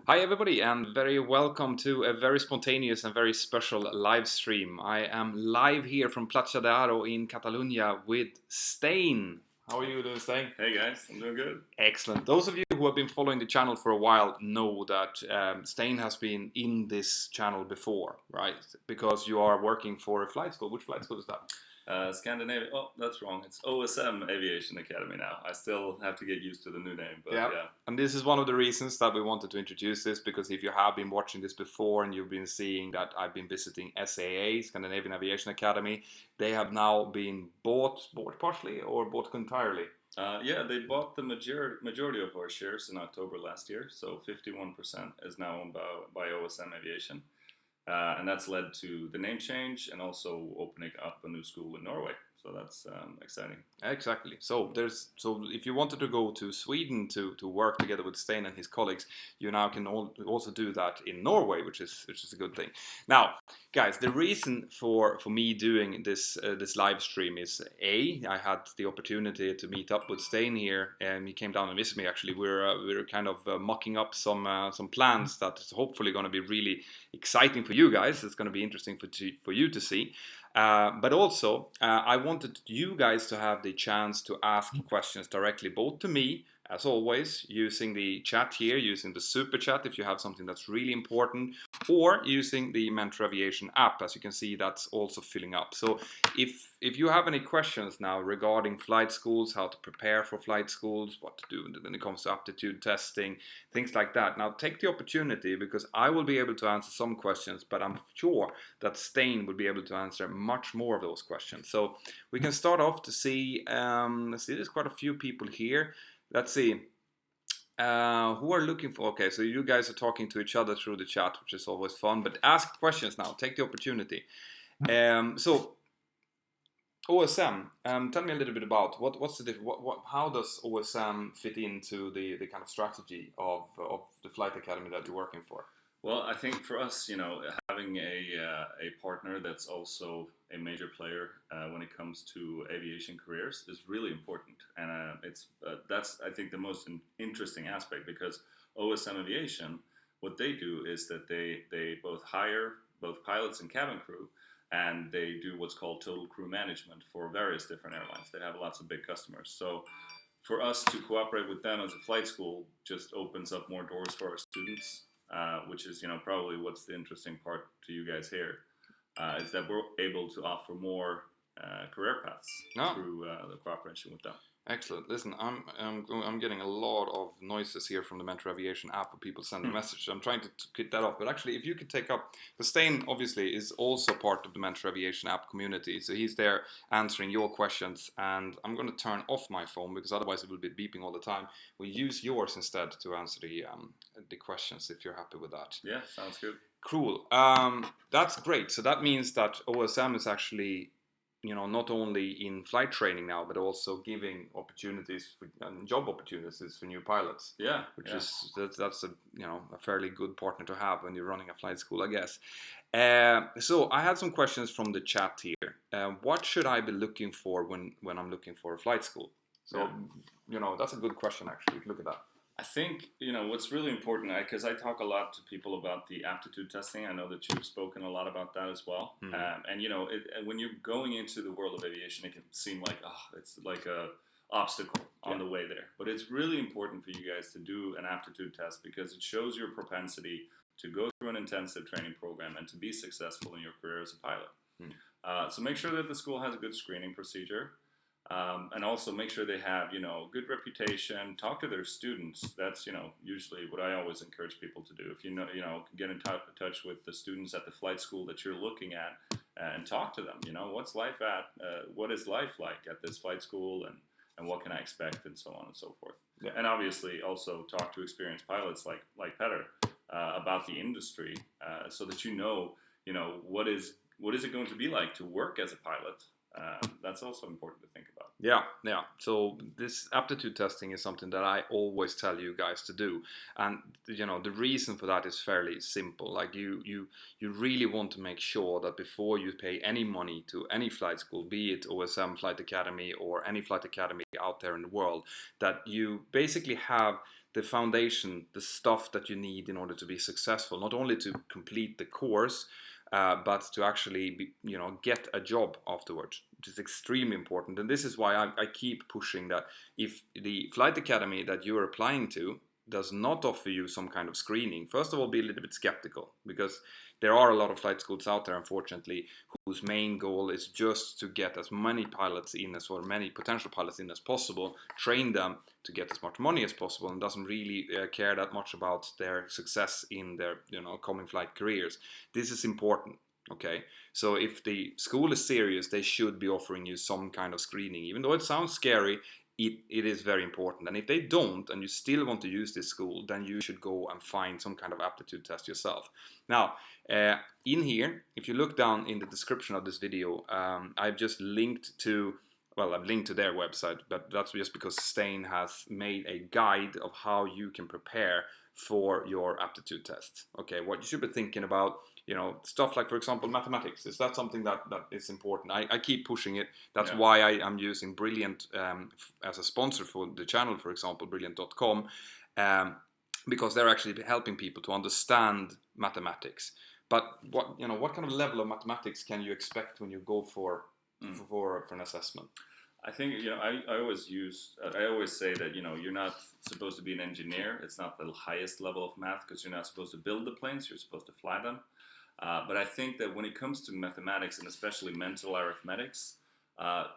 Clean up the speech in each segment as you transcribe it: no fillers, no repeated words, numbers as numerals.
Hi everybody and very welcome to a very spontaneous and very special live stream. I am live here from Platja de Aro in Catalonia with Stein. How are you doing, Stein? Hey guys, I'm doing good. Excellent. Those of you who have been following the channel for a while know that Stein has been in this channel before, right? Because you are working for a flight school. Which flight school is that? Scandinavia. Oh, that's wrong. It's OSM Aviation Academy now. I still have to get used to the new name, but yeah. And this is one of the reasons that we wanted to introduce this, because if you have been watching this before and you've been seeing that I've been visiting SAA, Scandinavian Aviation Academy, they have now been bought partially or bought entirely. Yeah, they bought the majority of our shares in October last year, so 51% is now owned by OSM Aviation. And that's led to the name change and also opening up a new school in Norway. So that's exciting. Exactly. So if you wanted to go to Sweden to work together with Stein and his colleagues, you now can also do that in Norway, which is a good thing. Now, guys, the reason for me doing this live stream is I had the opportunity to meet up with Stein here, and he came down and visited me. Actually, we're kind of mocking up some plans that is hopefully going to be really exciting for you guys. It's going to be interesting for you to see. But also, I wanted you guys to have the chance to ask questions directly, both to me, as always, using the chat here, using the super chat if you have something that's really important, or using the Mentour Aviation app. As you can see, that's also filling up. So if you have any questions now regarding flight schools, how to prepare for flight schools, what to do when it comes to aptitude testing, things like that, now take the opportunity, because I will be able to answer some questions, but I'm sure that Stein will be able to answer much more of those questions. So we can start off to see, let's see, there's quite a few people here. Let's see. Who are looking for? Okay, so you guys are talking to each other through the chat, which is always fun. But ask questions now. Take the opportunity. So OSM. Tell me a little bit about what's the how does OSM fit into the kind of strategy of the flight academy that you're working for? Well, I think for us, having a partner that's also a major player when it comes to aviation careers is really important, and that's I think the most interesting aspect, because OSM Aviation, what they do is that they both hire both pilots and cabin crew, and they do what's called total crew management for various different airlines. They have lots of big customers, so for us to cooperate with them as a flight school just opens up more doors for our students, which is probably what's the interesting part to you guys here, is that we're able to offer more career paths through the cooperation with them. Excellent. Listen, I'm getting a lot of noises here from the Mentour Aviation app of people sending messages. I'm trying to get that off, but actually, if you could take up, because Stein obviously is also part of the Mentour Aviation app community, so he's there answering your questions. And I'm going to turn off my phone because otherwise it will be beeping all the time. We'll use yours instead to answer the questions, if you're happy with that. Yeah, sounds good. Cool. That's great. So that means that OSM is actually, not only in flight training now, but also giving opportunities and job opportunities for new pilots. Yeah, is that's a fairly good partner to have when you're running a flight school, I guess. So I had some questions from the chat here. What should I be looking for when I'm looking for a flight school? So that's a good question actually. Look at that. I think, what's really important, because I talk a lot to people about the aptitude testing. I know that you've spoken a lot about that as well. And, when you're going into the world of aviation, it can seem like, it's like a obstacle on the way there. But it's really important for you guys to do an aptitude test, because it shows your propensity to go through an intensive training program and to be successful in your career as a pilot. So make sure that the school has a good screening procedure. And also make sure they have, good reputation. Talk to their students. That's, usually what I always encourage people to do. If get in touch with the students at the flight school that you're looking at, and talk to them. What's life what is life like at this flight school, and what can I expect, and so on and so forth. Yeah. And obviously also talk to experienced pilots like Petter about the industry, so that what is it going to be like to work as a pilot. That's also important to think about. Yeah. So this aptitude testing is something that I always tell you guys to do, and the reason for that is fairly simple. Like you really want to make sure that before you pay any money to any flight school, be it OSM Flight Academy or any flight academy out there in the world, that you basically have the foundation, the stuff that you need in order to be successful, not only to complete the course, but to actually get a job afterwards, which is extremely important. And this is why I keep pushing that if the flight academy that you're applying to does not offer you some kind of screening, first of all, be a little bit skeptical, because there are a lot of flight schools out there, unfortunately, whose main goal is just to get as many pilots in or many potential pilots in as possible, train them to get as much money as possible, and doesn't really care that much about their success in their coming flight careers. This is important. Okay, so if the school is serious, they should be offering you some kind of screening, even though it sounds scary. It is very important. And if they don't, and you still want to use this school, then you should go and find some kind of aptitude test yourself. Now, in here, if you look down in the description of this video, I've just linked to, well, I've linked to their website, but that's just because Stein has made a guide of how you can prepare for your aptitude test. Okay, what you should be thinking about, stuff like, for example, mathematics. Is that something that is important? I keep pushing it. That's why I'm using Brilliant as a sponsor for the channel, for example, Brilliant.com, because they're actually helping people to understand mathematics. But what kind of level of mathematics can you expect when you go for an assessment? I think I always say that you're not supposed to be an engineer. It's not the highest level of math, because you're not supposed to build the planes. You're supposed to fly them. But I think that when it comes to mathematics, and especially mental arithmetics,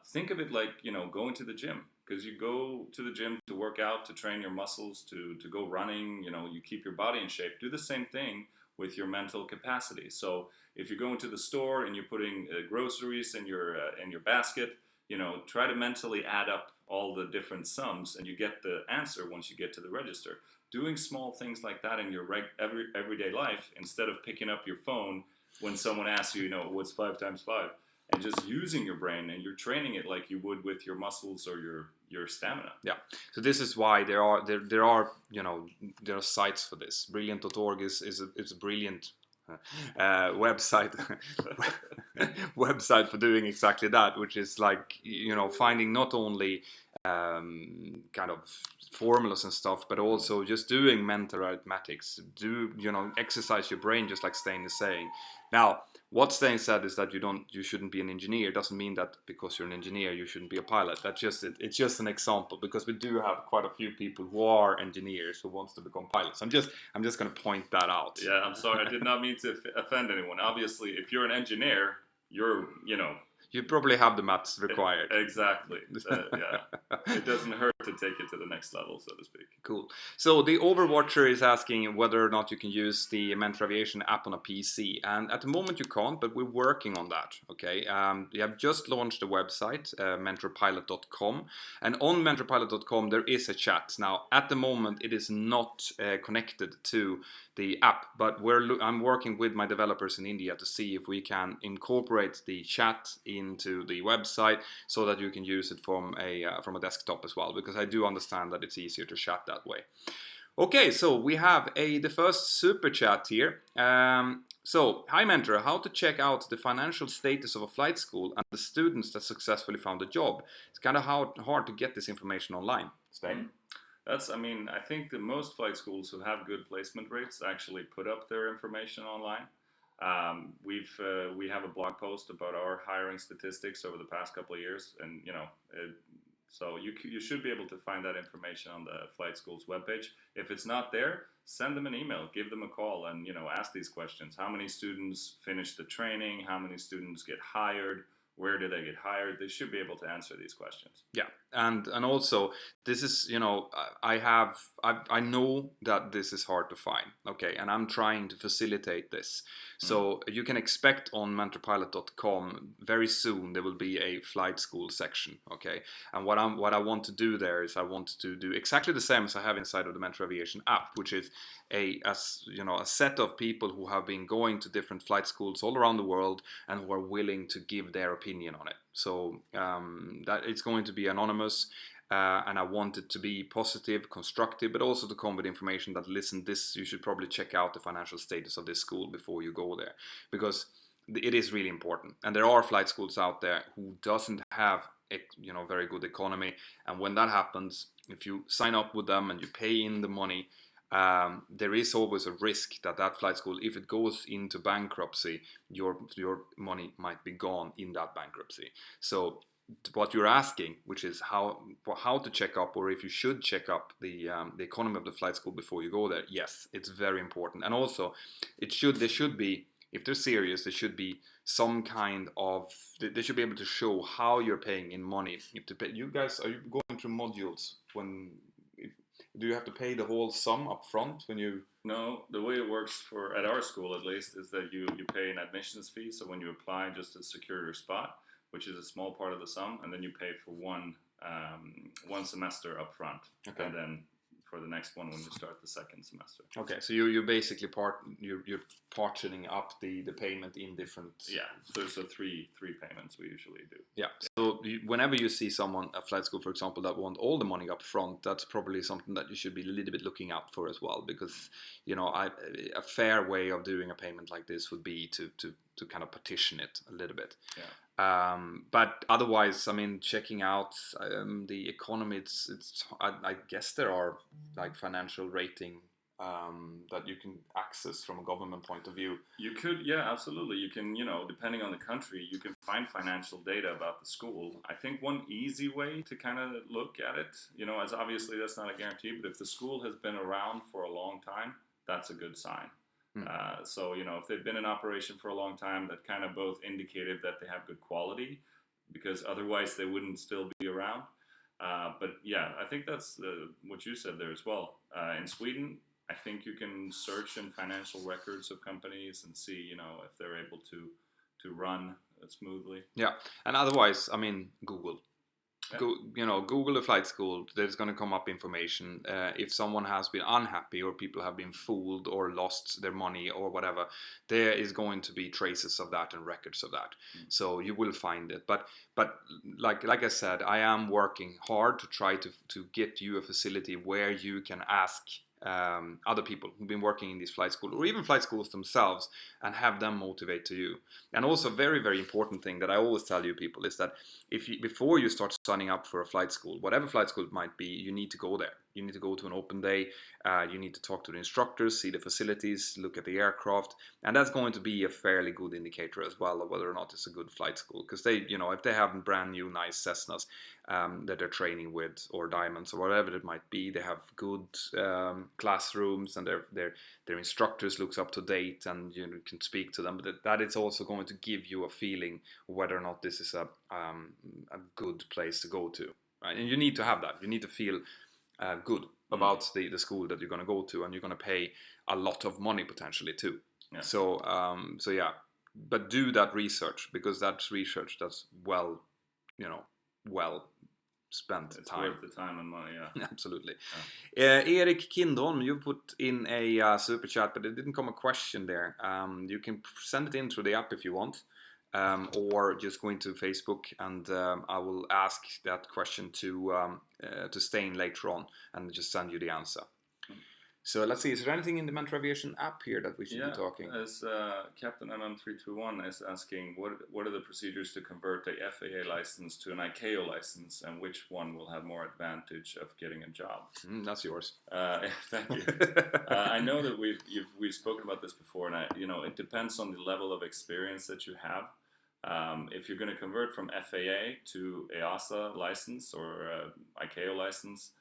think of it like going to the gym. Because you go to the gym to work out, to train your muscles, to go running. You keep your body in shape. Do the same thing with your mental capacity. So if you're going to the store and you're putting groceries in your basket, try to mentally add up all the different sums, and you get the answer once you get to the register. Doing small things like that in your everyday life, instead of picking up your phone when someone asks you, what's 5 times 5, and just using your brain, and you're training it like you would with your muscles or your stamina. Yeah. So this is why there are sites for this. Brilliant.org is a brilliant website website for doing exactly that, which is like finding not only kind of formulas and stuff, but also just doing mental arithmetics. Exercise your brain, just like Stein is saying. Now, what Stein said is that you shouldn't be an engineer. It doesn't mean that because you're an engineer you shouldn't be a pilot. That's just it. It's just an example, because we do have quite a few people who are engineers who wants to become pilots. I'm just going to point that out. Yeah, I'm sorry. I did not mean to offend anyone. Obviously, if you're an engineer, you're you probably have the maths required. Exactly. Yeah. It doesn't hurt to take it to the next level, so to speak. Cool. So the Overwatcher is asking whether or not you can use the Mentour Aviation app on a PC. And at the moment you can't, but we're working on that. Okay. We have just launched a website, mentorpilot.com. And on mentorpilot.com there is a chat. Now, at the moment it is not connected to the app, but I'm working with my developers in India to see if we can incorporate the chat into the website so that you can use it from a desktop as well, because I do understand that it's easier to chat that way. Okay, so we have the first super chat here. So, hi Mentor, how to check out the financial status of a flight school and the students that successfully found a job? It's kind of hard to get this information online. Stein? I think that most flight schools who have good placement rates actually put up their information online. We have a blog post about our hiring statistics over the past couple of years, and so you should be able to find that information on the flight school's webpage. If it's not there, send them an email, give them a call, and ask these questions. How many students finish the training? How many students get hired? Where do they get hired? They should be able to answer these questions. Yeah, and also this is I know that this is hard to find. Okay, and I'm trying to facilitate this. So you can expect on mentorpilot.com very soon there will be a flight school section. Okay, and what I want to do there is I want to do exactly the same as I have inside of the Mentour Aviation app, which is a set of people who have been going to different flight schools all around the world and who are willing to give their opinion on it. So that it's going to be anonymous, and I want it to be positive, constructive, but also to come with information that, listen, you should probably check out the financial status of this school before you go there, because it is really important. And there are flight schools out there who doesn't have very good economy. And when that happens, if you sign up with them and you pay in the money, there is always a risk that flight school, if it goes into bankruptcy, your money might be gone in that bankruptcy. So what you're asking, which is how to check up, or if you should check up the economy of the flight school before you go there. Yes, it's very important. And also, there should be, if they're serious, there should be some kind of, they should be able to show how you're paying in money. You guys, are you going through modules do you have to pay the whole sum up front when you? No, the way it works at our school at least is that you pay an admissions fee. So when you apply, just to secure your spot, which is a small part of the sum, and then you pay for one semester up front, okay. And then for the next one when you start the second semester. Okay, so you basically you're partitioning up the payment in different. Yeah, there's three payments we usually do. Yeah, so whenever you see someone at flight school, for example, that want all the money up front, that's probably something that you should be a little bit looking out for as well, because a fair way of doing a payment like this would be to kind of partition it a little bit. Yeah. But otherwise, I mean, checking out the economy, I guess there are like financial rating that you can access from a government point of view. You could, yeah, absolutely. You can, depending on the country, you can find financial data about the school. I think one easy way to kind of look at it, as obviously that's not a guarantee, but if the school has been around for a long time, that's a good sign. So, if they've been in operation for a long time, that kind of both indicated that they have good quality, because otherwise they wouldn't still be around. But yeah, I think that's what you said there as well. In Sweden, I think you can search in financial records of companies and see, if they're able to run smoothly. Yeah, and otherwise, I mean, Google. Yeah. Google the flight school. There's going to come up information. If someone has been unhappy, or people have been fooled or lost their money or whatever, there is going to be traces of that and records of that. So you will find it. But like I said, I am working hard to try to get you a facility where you can ask other people who've been working in these flight schools, or even flight schools themselves, and have them motivate to you. And also, very, very important thing that I always tell you people is that before you start signing up for a flight school, whatever flight school it might be, you need to go there. You need to go to an open day. You need to talk to the instructors, see the facilities, look at the aircraft, and that's going to be a fairly good indicator as well of whether or not it's a good flight school. Because they, if they have brand new nice Cessnas that they're training with, or Diamonds, or whatever it might be, they have good classrooms, and their instructors looks up to date, and you can speak to them. But that is also going to give you a feeling whether or not this is a good place to go to, right? And you need to have that. You need to feel good about the school that you're going to go to, and you're going to pay a lot of money potentially too. Yeah. So yeah, but do that research, because that's research that's well spent it's time. Worth the time and money, yeah. Absolutely. Yeah. Erik Kindholm, you put in a super chat, but it didn't come a question there. You can send it in through the app if you want. Or just go into Facebook, and I will ask that question to Stein later on, and just send you the answer. So let's see, is there anything in the Mentour Aviation app here that we should be talking? As Captain MM321 is asking, what are the procedures to convert a FAA license to an ICAO license, and which one will have more advantage of getting a job? That's yours. Thank you. I know that we've spoken about this before, and it depends on the level of experience that you have. If you're going to convert from FAA to EASA license or ICAO license,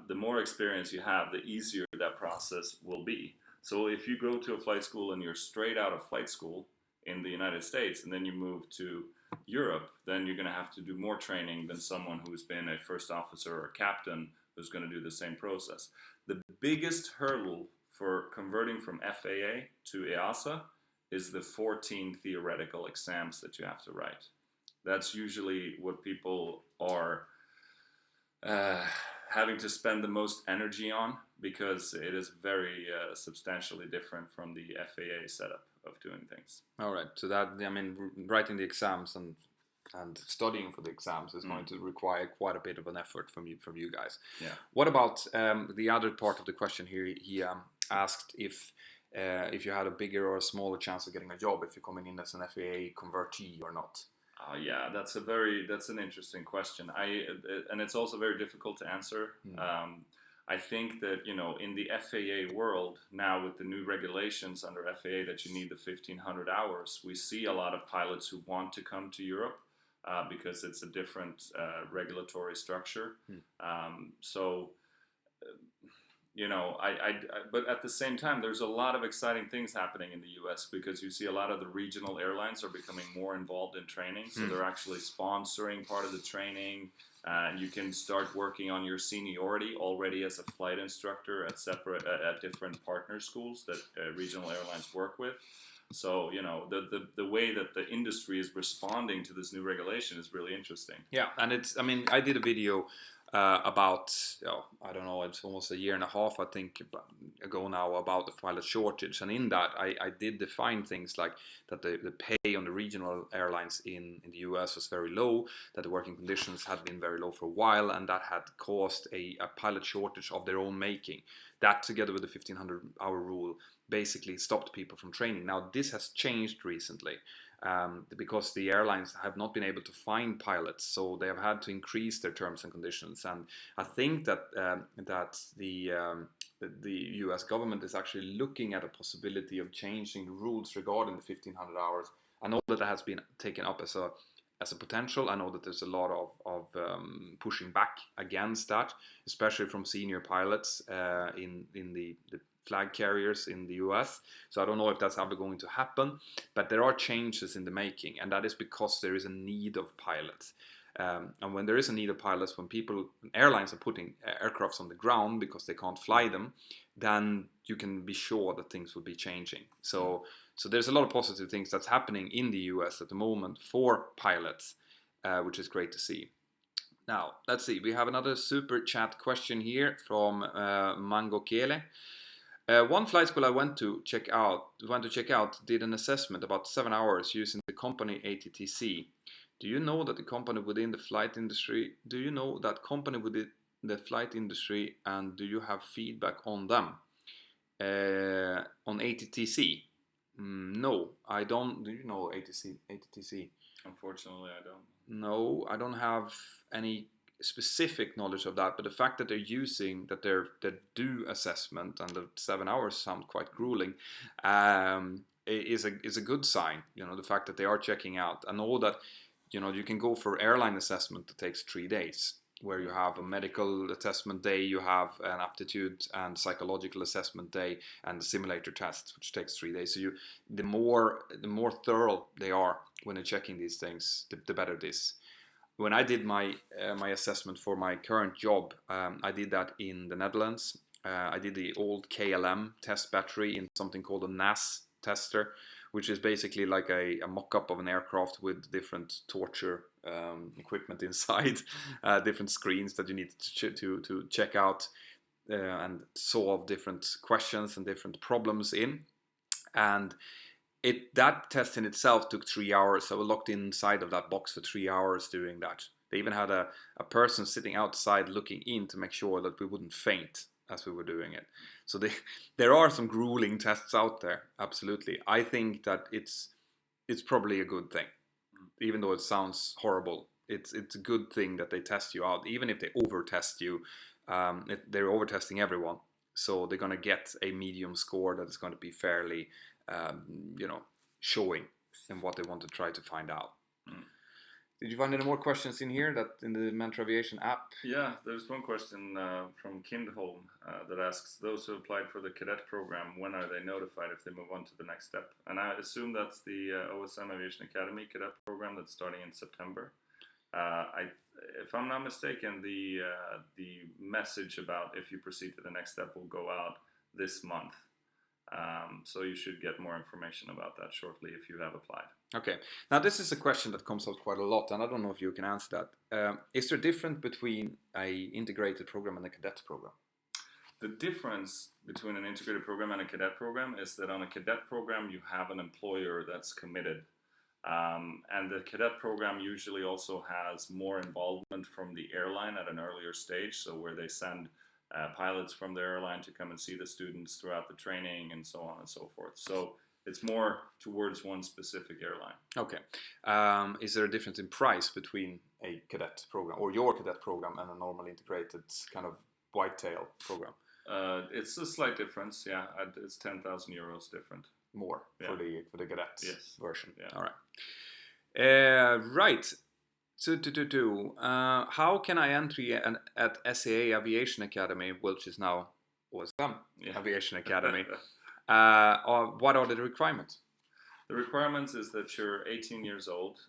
the more experience you have, the easier that process will be. So if you go to a flight school and you're straight out of flight school in the United States, and then you move to Europe, then you're going to have to do more training than someone who's been a first officer or captain who's going to do the same process. The biggest hurdle for converting from FAA to EASA is the 14 theoretical exams that you have to write. That's usually what people are having to spend the most energy on, because it is very substantially different from the FAA setup of doing things. All right, so that, I mean, writing the exams and studying for the exams is going to require quite a bit of an effort from you guys. Yeah. What about the other part of the question here? He asked if you had a bigger or a smaller chance of getting a job if you're coming in as an FAA convertee or not. Yeah, that's an interesting question. And it's also very difficult to answer. I think that, you know, in the FAA world now, with the new regulations under FAA that you need the 1,500 hours, we see a lot of pilots who want to come to Europe because it's a different regulatory structure. So you know, but at the same time, there's a lot of exciting things happening in the U.S. because you see a lot of the regional airlines are becoming more involved in training. So they're actually sponsoring part of the training. You can start working on your seniority already as a flight instructor at different partner schools that regional airlines work with. So, you know, the way that the industry is responding to this new regulation is really interesting. Yeah, and I mean, I did a video about, I don't know, it's almost a year and a half, I think, ago now, about the pilot shortage. And in that, I did define things like that the pay on the regional airlines in the US was very low, that the working conditions had been very low for a while, and that had caused a pilot shortage of their own making. That, together with the 1,500-hour rule, basically stopped people from training. Now, this has changed recently. Because the airlines have not been able to find pilots, so they have had to increase their terms and conditions. And I think that the U.S. government is actually looking at a possibility of changing the rules regarding the 1,500 hours. I know that has been taken up as a potential. I know that there's a lot of pushing back against that, especially from senior pilots in the flag carriers in the US. So I don't know if that's ever going to happen, but there are changes in the making, and that is because there is a need of pilots. And when there is a need of pilots, when airlines are putting aircrafts on the ground because they can't fly them, then you can be sure that things will be changing. So there's a lot of positive things that's happening in the US at the moment for pilots, which is great to see. Now, let's see. We have another super chat question here from Mango Kele. One flight school I went to check out did an assessment about 7 hours using the company ATTC. Do you know that company within the flight industry, and do you have feedback on them? On ATTC? No, I don't. Do you know ATTC? Unfortunately, I don't. No, I don't have any specific knowledge of that, but the fact that they do assessment, and the 7 hours sound quite grueling, is a good sign. You know, the fact that they are checking out. I know that, you know, you can go for airline assessment that takes 3 days, where you have a medical assessment day, you have an aptitude and psychological assessment day, and the simulator test, which takes 3 days. So the more thorough they are when they're checking these things, the better it is. When I did my assessment for my current job, I did that in the Netherlands. I did the old KLM test battery in something called a NAS tester, which is basically like a mock-up of an aircraft with different torture equipment inside, different screens that you need to check out and solve different questions and different problems in. And that test in itself took 3 hours. So I was locked inside of that box for 3 hours doing that. They even had a person sitting outside looking in to make sure that we wouldn't faint as we were doing it. So there are some grueling tests out there, absolutely. I think that it's probably a good thing, even though it sounds horrible. It's a good thing that they test you out, even if they over-test you. They're over-testing everyone, so they're going to get a medium score that is going to be fairly showing in what they want to try to find out. Did you find any more questions in here in the Mentour Aviation app? Yeah, there's one question from Kindholm that asks, those who applied for the cadet program, when are they notified if they move on to the next step? And I assume that's the OSM Aviation Academy cadet program that's starting in September. If I'm not mistaken, the message about if you proceed to the next step will go out this month. So you should get more information about that shortly if you have applied. Okay. Now this is a question that comes out quite a lot, and I don't know if you can answer that. Is there a difference between an integrated program and a cadet program? The difference between an integrated program and a cadet program is that on a cadet program you have an employer that's committed. And the cadet program usually also has more involvement from the airline at an earlier stage, so where they send pilots from the airline to come and see the students throughout the training and so on and so forth. So It's more towards one specific airline. Okay. Is there a difference in price between a cadet program or your cadet program and a normally integrated kind of whitetail program? It's a slight difference, yeah. It's 10,000 euros different. More for the cadet version. Yeah. All right. Right. How can I enter at SAA Aviation Academy, which is now OSM Aviation Academy? What are the requirements? The requirements is that you're 18 years old,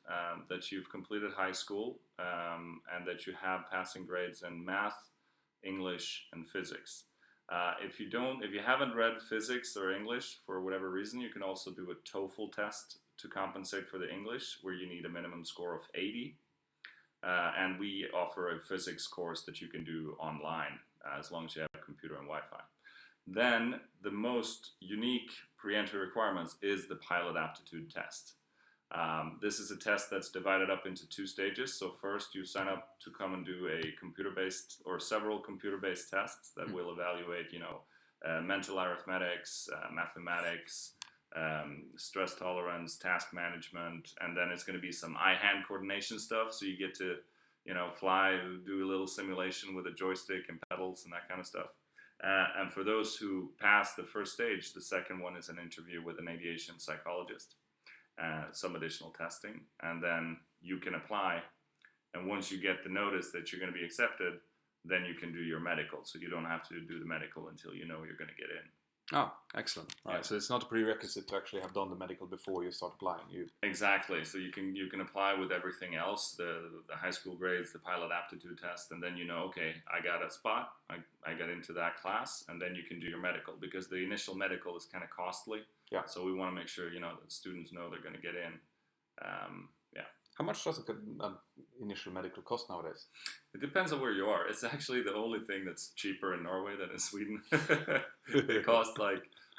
that you've completed high school, and that you have passing grades in math, English, and physics. If you haven't read physics or English for whatever reason, you can also do a TOEFL test to compensate for the English, where you need a minimum score of 80. And we offer a physics course that you can do online, as long as you have a computer and Wi-Fi. Then the most unique pre-entry requirements is the pilot aptitude test. This is a test that's divided up into 2 stages. So first you sign up to come and do a computer-based or several computer-based tests that will evaluate, mental arithmetics, mathematics, stress tolerance, task management, and then it's going to be some eye-hand coordination stuff. So you get to, fly, do a little simulation with a joystick and pedals and that kind of stuff. And for those who pass the first stage, the second one is an interview with an aviation psychologist, some additional testing, and then you can apply. And once you get the notice that you're going to be accepted, then you can do your medical. So you don't have to do the medical until you know you're going to get in. Oh, excellent. All right, so it's not a prerequisite to actually have done the medical before you start applying. Exactly. So you can apply with everything else, the high school grades, the pilot aptitude test, and then okay, I got a spot, I got into that class, and then you can do your medical, because the initial medical is kind of costly. Yeah. So we want to make sure, that students know they're going to get in. How much does an initial medical cost nowadays? It depends on where you are. It's actually the only thing that's cheaper in Norway than in Sweden. It costs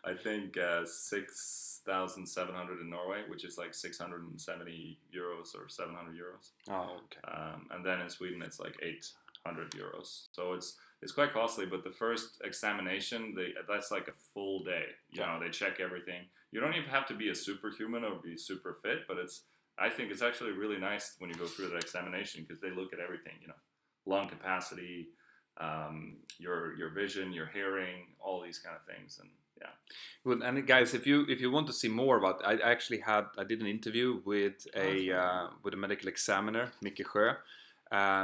I think 6,700 in Norway, which is like 670 euros or 700 euros. Oh, okay. And then in Sweden it's like 800 euros. So it's quite costly. But the first examination, that's like a full day. They check everything. You don't even have to be a superhuman or be super fit, but I think it's actually really nice when you go through that examination, because they look at everything, lung capacity, your vision, your hearing, all these kind of things, and yeah. Well, and guys, if you want to see more about, I did an interview with a medical examiner, Micke Sjö.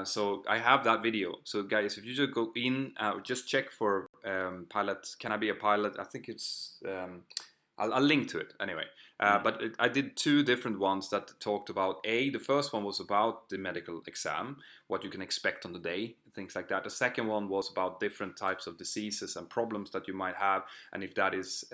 So I have that video. So guys, if you just go in, just check for pilot. Can I be a pilot? I think it's. I'll link to it anyway. But I did 2 different ones that talked about the first one was about the medical exam, what you can expect on the day, things like that. The second one was about different types of diseases and problems that you might have, and if that is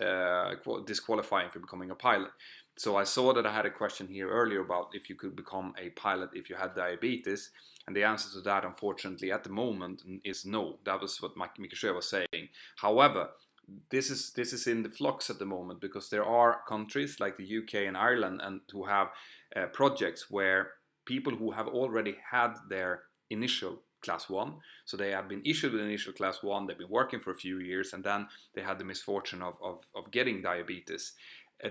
disqualifying for becoming a pilot. So I saw that I had a question here earlier about if you could become a pilot if you had diabetes, and the answer to that, unfortunately, at the moment is no. That was what Micke Sjö was saying. However, this is in the flux at the moment, because there are countries like the UK and Ireland and who have projects where people who have already had their initial class 1, so they have been issued with initial class 1, they've been working for a few years, and then they had the misfortune of getting diabetes.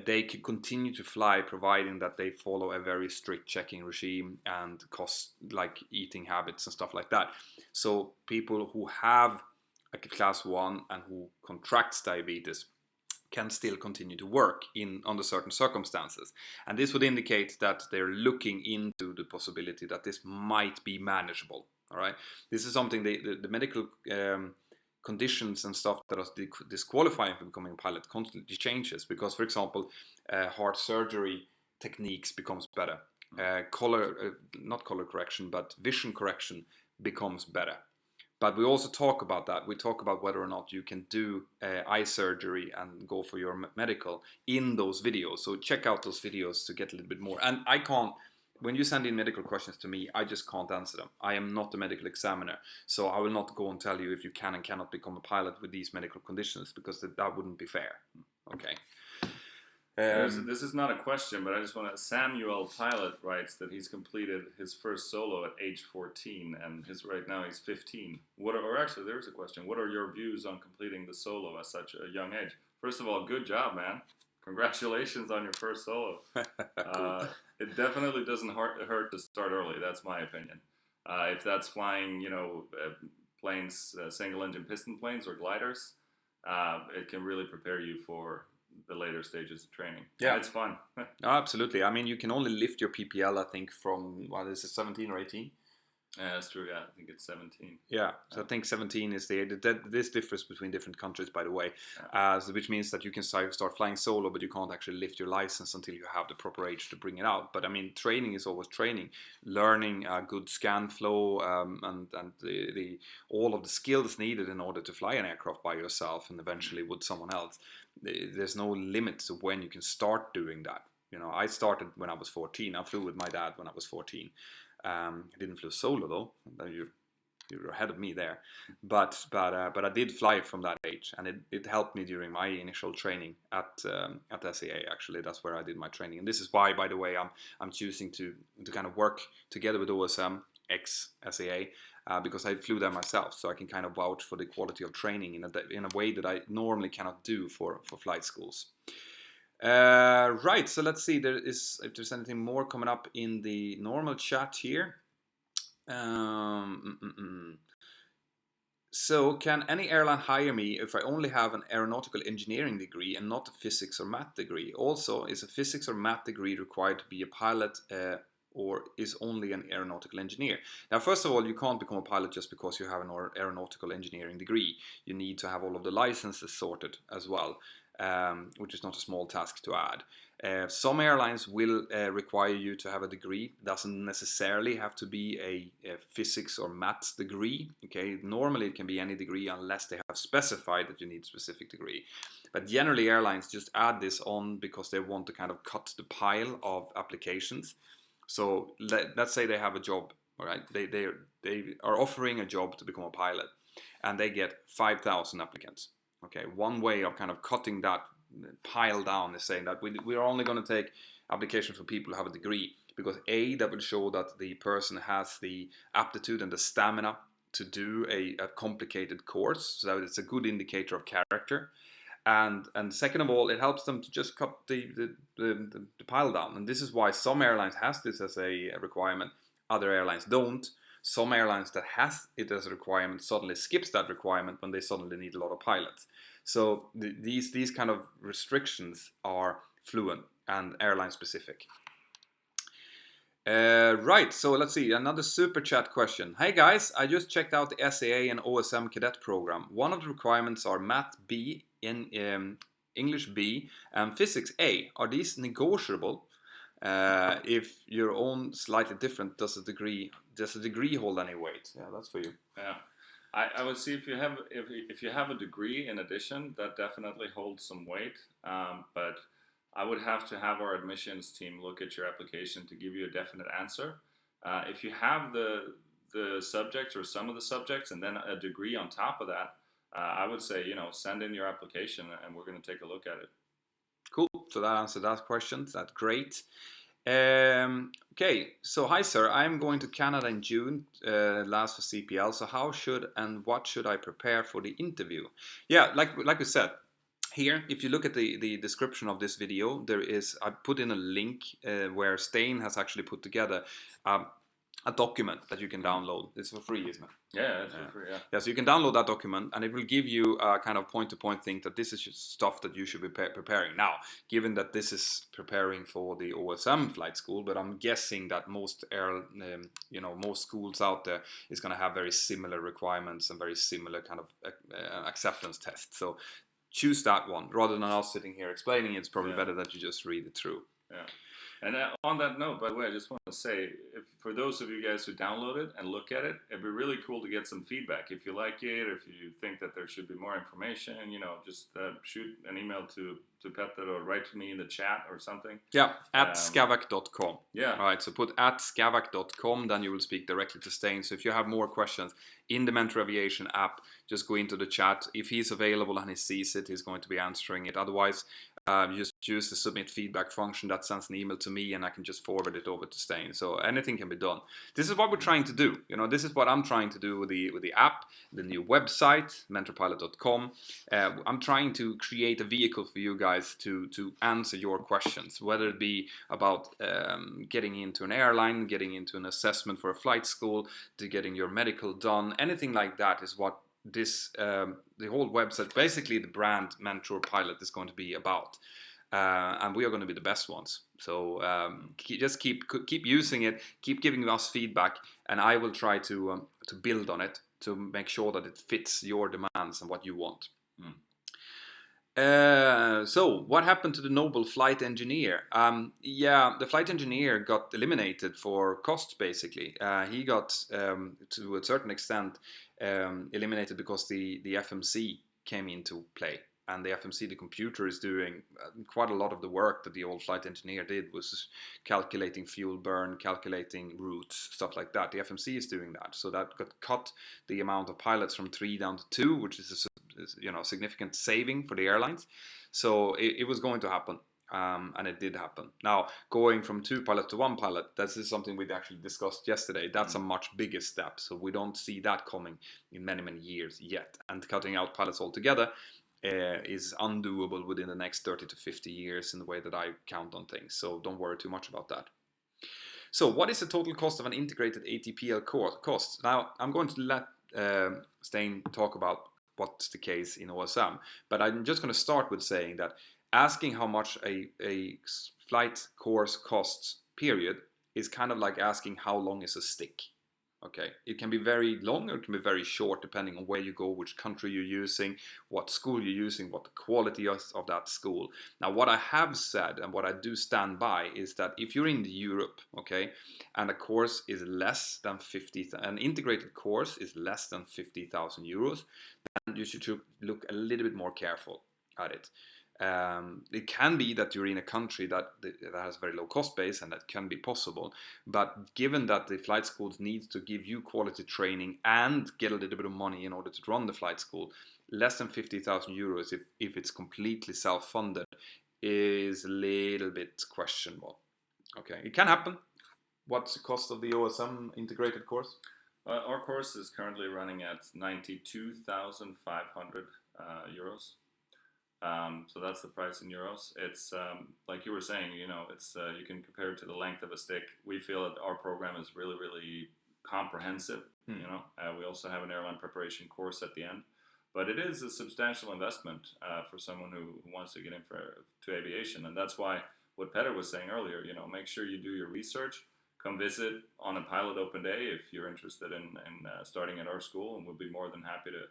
They can continue to fly, providing that they follow a very strict checking regime and cost like eating habits and stuff like that. So people who have a class 1 and who contracts diabetes can still continue to work under certain circumstances. And this would indicate that they're looking into the possibility that this might be manageable. All right, this is something the medical conditions and stuff that are disqualifying from becoming a pilot constantly changes, because, for example, heart surgery techniques becomes better. Not color correction, but vision correction becomes better. But we also talk about that. We talk about whether or not you can do eye surgery and go for your medical in those videos. So check out those videos to get a little bit more. And I can't, when you send in medical questions to me, I just can't answer them. I am not a medical examiner. So I will not go and tell you if you can and cannot become a pilot with these medical conditions, because that wouldn't be fair. Okay. This is not a question, but I just want to. Samuel Pilot writes that he's completed his first solo at age 14, and right now he's 15. Actually, there's a question. What are your views on completing the solo at such a young age? First of all, good job, man. Congratulations on your first solo. Cool. It definitely doesn't hurt to start early. That's my opinion. If that's flying, planes, single-engine piston planes or gliders, it can really prepare you for the later stages of training. Yeah, and it's fun. No, absolutely. I mean, you can only lift your PPL, I think, from what is it, 17 or 18? Yeah, that's true. Yeah, I think it's 17. Yeah, so I think 17 is this differs between different countries, by the way, which means that you can start flying solo, but you can't actually lift your license until you have the proper age to bring it out. But I mean, training is always training, learning good scan flow, and the all of the skills needed in order to fly an aircraft by yourself and eventually with someone else. There's no limits of when you can start doing that. I started when I was 14. I flew with my dad when I was 14. I didn't fly solo though. You're ahead of me there, but I did fly from that age, and it helped me during my initial training at SAA. Actually, that's where I did my training, and this is why, by the way, I'm choosing to kind of work together with OSM ex SAA. Because I flew there myself, so I can kind of vouch for the quality of training in a way that I normally cannot do for flight schools. Right, so let's see if there's anything more coming up in the normal chat here. So, can any airline hire me if I only have an aeronautical engineering degree and not a physics or math degree? Also, is a physics or math degree required to be a pilot, or is only an aeronautical engineer? Now, first of all, you can't become a pilot just because you have an aeronautical engineering degree. You need to have all of the licenses sorted as well. Which is not a small task to add. Some airlines will require you to have a degree. Doesn't necessarily have to be a physics or maths degree. Okay, normally it can be any degree unless they have specified that you need a specific degree. But generally, airlines just add this on because they want to kind of cut the pile of applications. So let's say they have a job. All right, they are offering a job to become a pilot, and they get 5,000 applicants. Okay, one way of kind of cutting that pile down is saying that we're only going to take applications for people who have a degree, because that will show that the person has the aptitude and the stamina to do a complicated course, so it's a good indicator of character. And second of all, it helps them to just cut the pile down. And this is why some airlines has this as a requirement, other airlines don't. Some airlines that has it as a requirement suddenly skips that requirement when they suddenly need a lot of pilots. So these kind of restrictions are fluent and airline specific. Right, so let's see, another super chat question. Hey guys, I just checked out the SAA and OSM cadet program. One of the requirements are Math B, in English B, and Physics A. Are these negotiable? If your own slightly different, does a degree hold any weight? Yeah, that's for you. Yeah, I would see if you have a degree in addition, that definitely holds some weight. But I would have to have our admissions team look at your application to give you a definite answer. If you have the subjects or some of the subjects and then a degree on top of that, I would say send in your application and we're going to take a look at it. Cool. So that answered that question. That's great. Okay. So hi sir, I'm going to Canada in June, last for CPL. So how what should I prepare for the interview? Yeah, like we said. Here, if you look at the description of this video, I put in a link where Stein has actually put together a document that you can download. It's for free, isn't it? Yeah, it's for free, yeah. Yeah, so you can download that document and it will give you a kind of point-to-point thing that this is stuff that you should be preparing. Now, given that this is preparing for the OSM flight school, but I'm guessing that most most schools out there is going to have very similar requirements and very similar kind of acceptance tests. So choose that one rather than us sitting here explaining. It's probably better that you just read it through. Yeah. And on that note, by the way, I just want to say, for those of you guys who download it and look at it, it'd be really cool to get some feedback. If you like it, if you think that there should be more information, just shoot an email to Petter or write to me in the chat or something. Yeah, at scavac.com. Yeah. All right, so put at scavac.com, then you will speak directly to Stein. So if you have more questions in the Mentour Aviation app, just go into the chat. If he's available and he sees it, he's going to be answering it. Otherwise, You just use the submit feedback function that sends an email to me, and I can just forward it over to Stein. So anything can be done. This is what we're trying to do. This is what I'm trying to do with the app, the new website, mentorpilot.com. I'm trying to create a vehicle for you guys to answer your questions, whether it be about getting into an airline, getting into an assessment for a flight school, to getting your medical done. Anything like that is what this the whole website, basically the brand Mentour Pilot, is going to be about, and we are going to be the best ones. So just keep using it, keep giving us feedback, and I will try to build on it to make sure that it fits your demands and what you want. So what happened to the noble flight engineer? The flight engineer got eliminated for cost, basically. He got, to a certain extent, eliminated because the FMC came into play. And the FMC, the computer, is doing quite a lot of the work that the old flight engineer did, was calculating fuel burn, calculating routes, stuff like that. The FMC is doing that. So that got cut the amount of pilots from 3 down to 2, which is a significant saving for the airlines. So it was going to happen. And it did happen. Now, going from 2 pilots to 1 pilot, this is something we actually discussed yesterday. That's a much bigger step. So we don't see that coming in many, many years yet. And cutting out pilots altogether is undoable within the next 30 to 50 years in the way that I count on things. So don't worry too much about that. So what is the total cost of an integrated ATPL cost? Now, I'm going to let Stein talk about what's the case in OSM. But I'm just going to start with saying that asking how much a flight course costs, period, is kind of like asking how long is a stick. Okay, it can be very long or it can be very short depending on where you go, which country you're using, what school you're using, what the quality of that school. Now, what I have said and what I do stand by is that if you're in Europe, okay, and a course is less than an integrated course is less than 50,000 euros, then you should look a little bit more careful at it. It can be that you're in a country that has a very low cost base, and that can be possible. But given that the flight schools need to give you quality training and get a little bit of money in order to run the flight school, less than 50,000 euros, if it's completely self-funded, is a little bit questionable. Okay, it can happen. What's the cost of the OSM integrated course? Our course is currently running at 92,500 euros. So that's the price in euros. It's like you were saying, it's you can compare it to the length of a stick. We feel that our program is really, really comprehensive. We also have an airline preparation course at the end, but it is a substantial investment for someone who wants to get in to aviation, and that's why what Petter was saying earlier. Make sure you do your research. Come visit on a pilot open day if you're interested in starting at our school, and we'll be more than happy to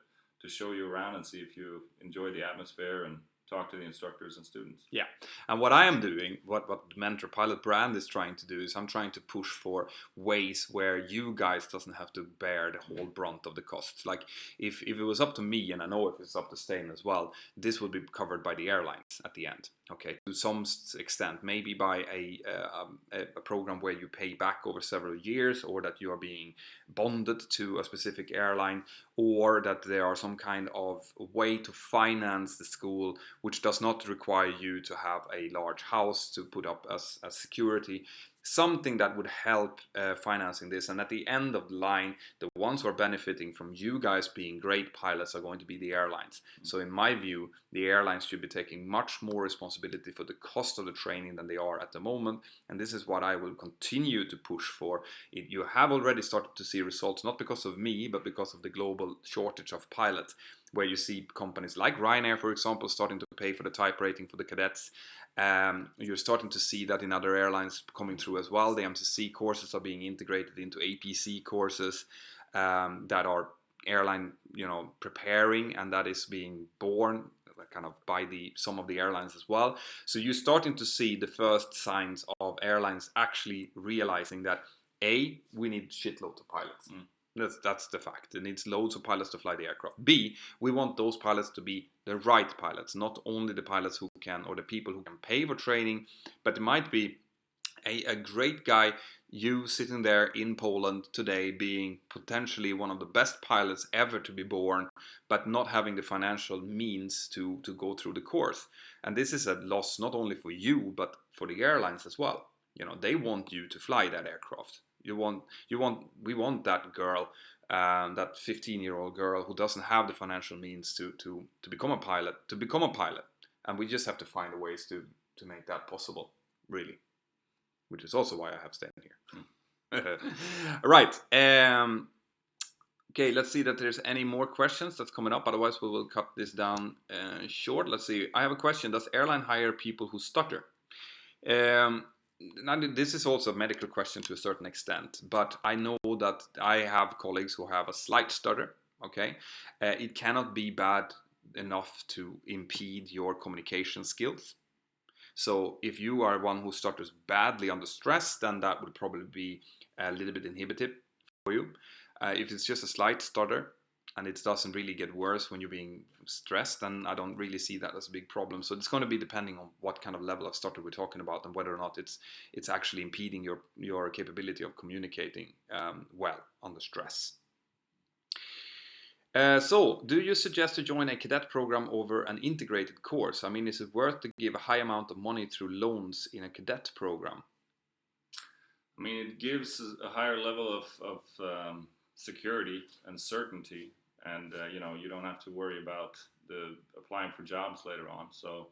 show you around and see if you enjoy the atmosphere and talk to the instructors and students. Yeah, and what I am doing, what the Mentor Pilot brand is trying to do, is I'm trying to push for ways where you guys doesn't have to bear the whole brunt of the costs. Like if it was up to me, and I know if it's up to Stein as well, this would be covered by the airlines at the end. Okay, to some extent, maybe by a program where you pay back over several years, or that you are being bonded to a specific airline, or that there are some kind of way to finance the school which does not require you to have a large house to put up as security. Something that would help financing this. And at the end of the line, the ones who are benefiting from you guys being great pilots are going to be the airlines. So in my view, the airlines should be taking much more responsibility for the cost of the training than they are at the moment. And this is what I will continue to push for. You have already started to see results, not because of me, but because of the global shortage of pilots, where you see companies like Ryanair, for example, starting to pay for the type rating for the cadets. You're starting to see that in other airlines coming through as well. The MCC courses are being integrated into APC courses that are airline, preparing, and that is being born kind of by some of the airlines as well. So you're starting to see the first signs of airlines actually realizing that A, we need shitloads of pilots. That's the fact. It needs loads of pilots to fly the aircraft. B, we want those pilots to be the right pilots, not only the pilots who can, or the people who can pay for training, but it might be a great guy, you sitting there in Poland today being potentially one of the best pilots ever to be born, but not having the financial means to go through the course. And this is a loss not only for you, but for the airlines as well. You know, they want you to fly that aircraft. We want that girl, that 15-year-old girl who doesn't have the financial means to become a pilot, and we just have to find the ways to make that possible, really. Which is also why I have Stein here. Right. Okay, let's see that there's any more questions that's coming up. Otherwise, we will cut this down short. Let's see. I have a question. Does airline hire people who stutter? Now, this is also a medical question to a certain extent, but I know that I have colleagues who have a slight stutter. Okay, it cannot be bad enough to impede your communication skills. So if you are one who stutters badly under stress, then that would probably be a little bit inhibitive for you. If it's just a slight stutter and it doesn't really get worse when you're being stressed, then I don't really see that as a big problem. So it's going to be depending on what kind of level of stutter we're talking about and whether or not it's actually impeding your capability of communicating well under stress. So, do you suggest to join a cadet program over an integrated course? I mean, is it worth to give a high amount of money through loans in a cadet program? I mean, it gives a higher level of security and certainty, and you don't have to worry about applying for jobs later on. So,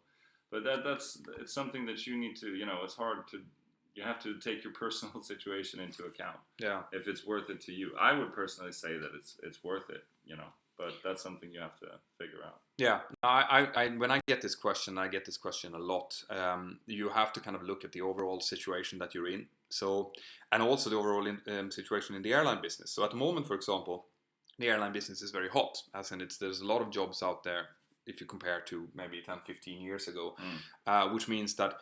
but it's something that you need to, it's hard to. You have to take your personal situation into account. Yeah. If it's worth it to you, I would personally say that it's worth it. But that's something you have to figure out. Yeah. I when I get this question a lot. You have to kind of look at the overall situation that you're in. So, and also the overall situation in the airline business. So at the moment, for example, the airline business is very hot, as in there's a lot of jobs out there if you compare to maybe 10, 15 years ago, which means that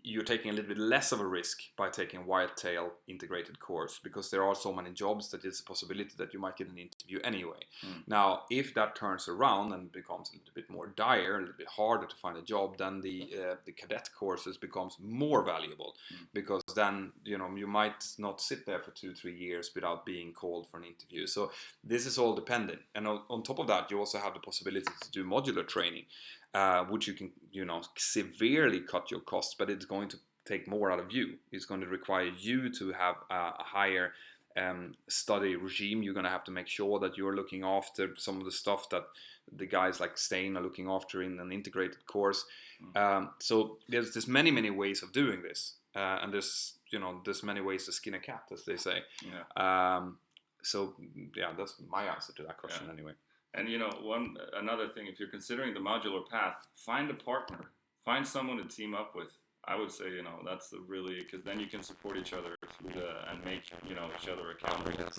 you're taking a little bit less of a risk by taking a whitetail integrated course because there are so many jobs that it's a possibility that you might get an interview anyway. Now, if that turns around and becomes a little bit more dire, a little bit harder to find a job, then the cadet courses becomes more valuable because then you might not sit there for 2-3 years without being called for an interview. So this is all dependent, and on top of that, you also have the possibility to do modular training. Which you can, severely cut your costs, but it's going to take more out of you. It's going to require you to have a higher study regime. You're going to have to make sure that you're looking after some of the stuff that the guys like Stein are looking after in an integrated course. So there's many ways of doing this, and there's many ways to skin a cat, as they say. Yeah. So yeah, that's my answer to that question anyway. And another thing, if you're considering the modular path, find a partner, find someone to team up with. I would say, that's because then you can support each other and make, each other accountable. That's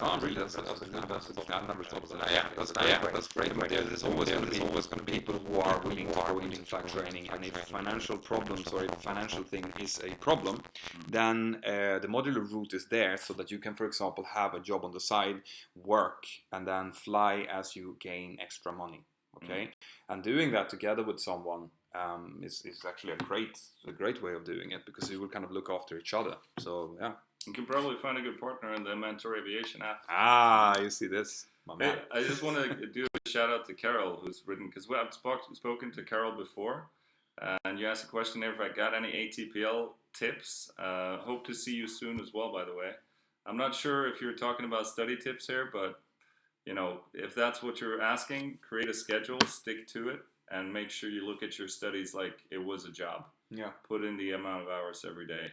great. There's always going to be people who are willing to go into flight training, and if financial problems or if financial thing is a problem, then the modular route is there so that you can, for example, have a job on the side, work, and then fly as you gain extra money. Okay, and doing that together with someone is actually a great way of doing it because you will kind of look after each other. So yeah, you can probably find a good partner in the Mentour Aviation app. You see this, my man. I just want to do a shout out to Carol, who's written, because I've spoken to Carol before, and you asked a question there if I got any ATPL tips. Hope to see you soon as well, by the way. I'm not sure if you're talking about study tips here, but if that's what you're asking, create a schedule, stick to it, and make sure you look at your studies like it was a job. Yeah. Put in the amount of hours every day.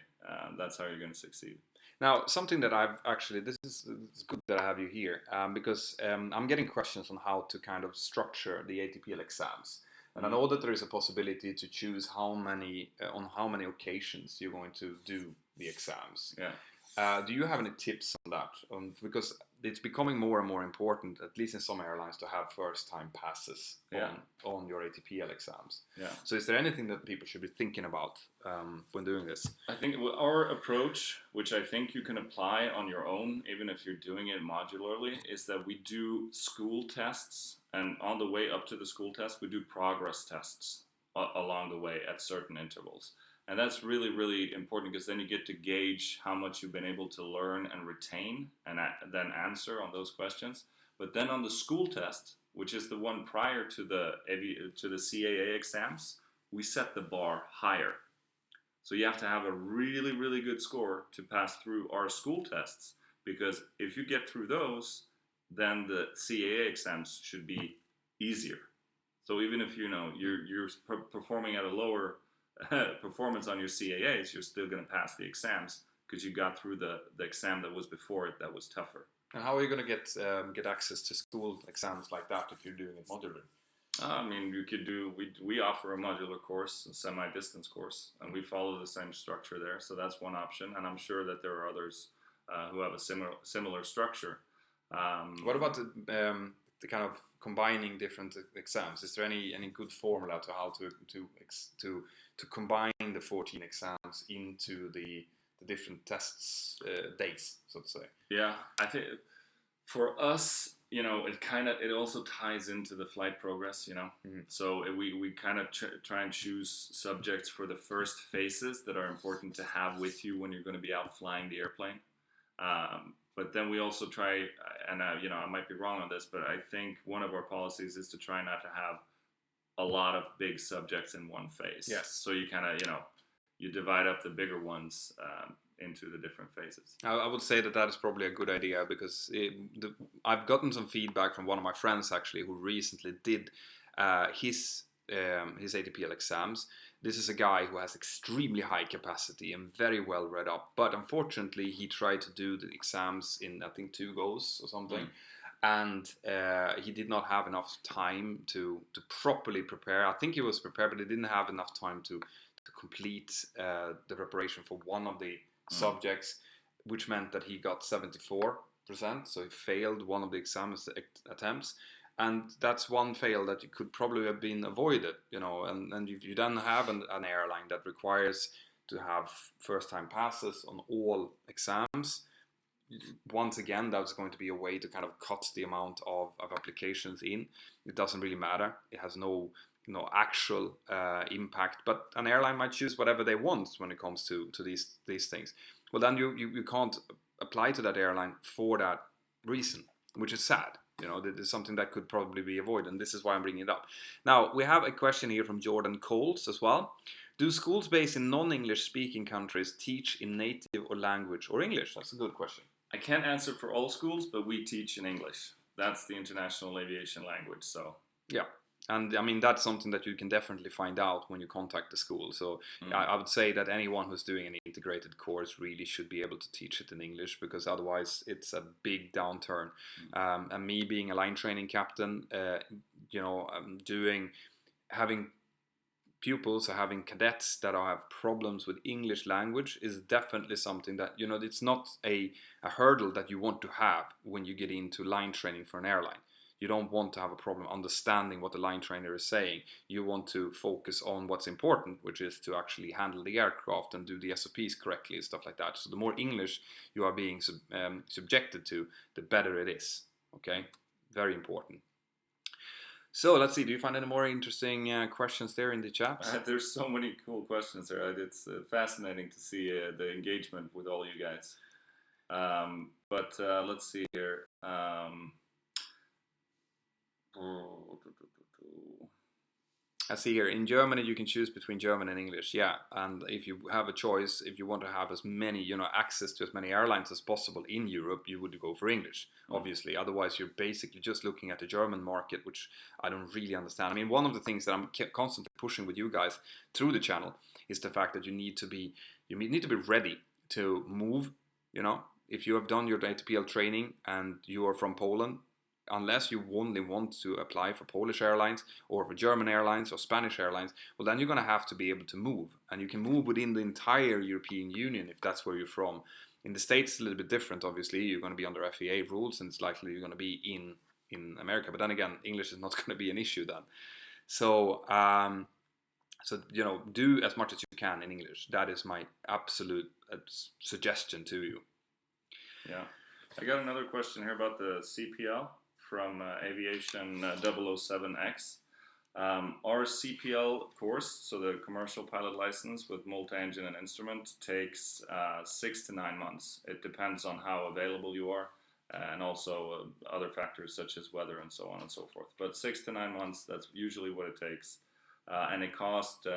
That's how you're going to succeed. Now, something that I've actually, it's good that I have you here, because I'm getting questions on how to kind of structure the ATPL exams. And I know that there is a possibility to choose on how many occasions you're going to do the exams. Yeah. Do you have any tips on that? Because it's becoming more and more important, at least in some airlines, to have first-time passes on your ATPL exams. Yeah. So is there anything that people should be thinking about when doing this? I think our approach, which I think you can apply on your own, even if you're doing it modularly, is that we do school tests, and on the way up to the school test, we do progress tests along the way at certain intervals. And that's really, really important because then you get to gauge how much you've been able to learn and retain and then answer on those questions. But then on the school test, which is the one prior to the CAA exams, we set the bar higher. So you have to have a really, really good score to pass through our school tests, because if you get through those, then the CAA exams should be easier. So even if you're performing at a lower performance on your CAAs, you're still going to pass the exams because you got through the exam that was before it that was tougher. And how are you going to get access to school exams like that if you're doing it modular? I mean, you could do. We offer a modular course, a semi-distance course, and we follow the same structure there. So that's one option, and I'm sure that there are others who have a similar structure. What about the kind of combining different exams? Is there any good formula to how to combine the 14 exams into the different tests days, so to say? Yeah, I think for us, it also ties into the flight progress, Mm-hmm. So we kind of try and choose subjects for the first phases that are important to have with you when you're going to be out flying the airplane. But then we also try, and I might be wrong on this, but I think one of our policies is to try not to have a lot of big subjects in one phase. Yes. So you kind of, you divide up the bigger ones into the different phases. I would say that is probably a good idea, because I've gotten some feedback from one of my friends actually who recently did his ATPL exams. This is a guy who has extremely high capacity and very well read up, but unfortunately he tried to do the exams in, I think, 2 goes or something. And he did not have enough time to properly prepare. I think he was prepared, but he didn't have enough time to complete the preparation for one of the subjects, which meant that he got 74%, so he failed one of the exam attempts. And that's one fail that you could probably have been avoided, and if you then have an airline that requires to have first-time passes on all exams, once again, that's going to be a way to kind of cut the amount of applications in. It doesn't really matter. It has no actual impact, but an airline might choose whatever they want when it comes to these things. Well, then you can't apply to that airline for that reason, which is sad. There's something that could probably be avoided, and this is why I'm bringing it up. Now, we have a question here from Jordan Coles as well. Do schools based in non-English speaking countries teach in native or language or English? That's a good question. I can't answer for all schools, but we teach in English. That's the international aviation language, so. Yeah. And I mean, that's something that you can definitely find out when you contact the school. So I would say that anyone who's doing an integrated course really should be able to teach it in English, because otherwise it's a big downturn. And me being a line training captain, having pupils or having cadets that have problems with English language is definitely something that, it's not a hurdle that you want to have when you get into line training for an airline. You don't want to have a problem understanding what the line trainer is saying. You want to focus on what's important, which is to actually handle the aircraft and do the SOPs correctly and stuff like that. So the more English you are being subjected to, the better it is. Okay, very important. So let's see, do you find any more interesting questions there in the chat? There's so many cool questions there. It's fascinating to see the engagement with all you guys. But let's see here. I see here, in Germany you can choose between German and English, yeah, and if you have a choice, if you want to have as many, access to as many airlines as possible in Europe, you would go for English, obviously. Otherwise you're basically just looking at the German market, which I don't really understand. I mean, one of the things that I'm constantly pushing with you guys through the channel is the fact that you need to be ready to move. If you have done your ATPL training and you are from Poland, unless you only want to apply for Polish airlines or for German airlines or Spanish airlines, well, then you're going to have to be able to move. And you can move within the entire European Union if that's where you're from. In the States, it's a little bit different, obviously. You're going to be under FAA rules, and it's likely you're going to be in America. But then again, English is not going to be an issue then. So, do as much as you can in English. That is my absolute suggestion to you. Yeah. I got another question here about the CPL from Aviation 007X. Our CPL course, so the commercial pilot license with multi-engine and instrument, takes 6 to 9 months. It depends on how available you are, and also other factors such as weather and so on and so forth. But 6 to 9 months, that's usually what it takes. And it cost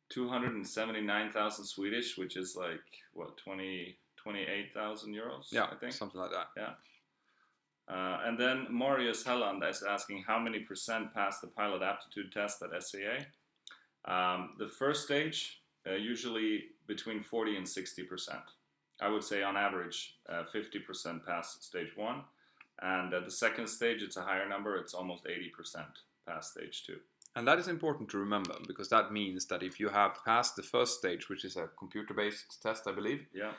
279,000 Swedish, which is like, what, 28,000 euros, Yeah, I think? something like that. Yeah. And then Marius Helland is asking how many % pass the pilot aptitude test at SAA. The first stage, usually between 40 and 60%. I would say on average 50% pass stage 1. And at the second stage, it's a higher number. It's almost 80% pass stage 2. And that is important to remember, because that means that if you have passed the first stage, which is a computer-based test, I believe, yeah.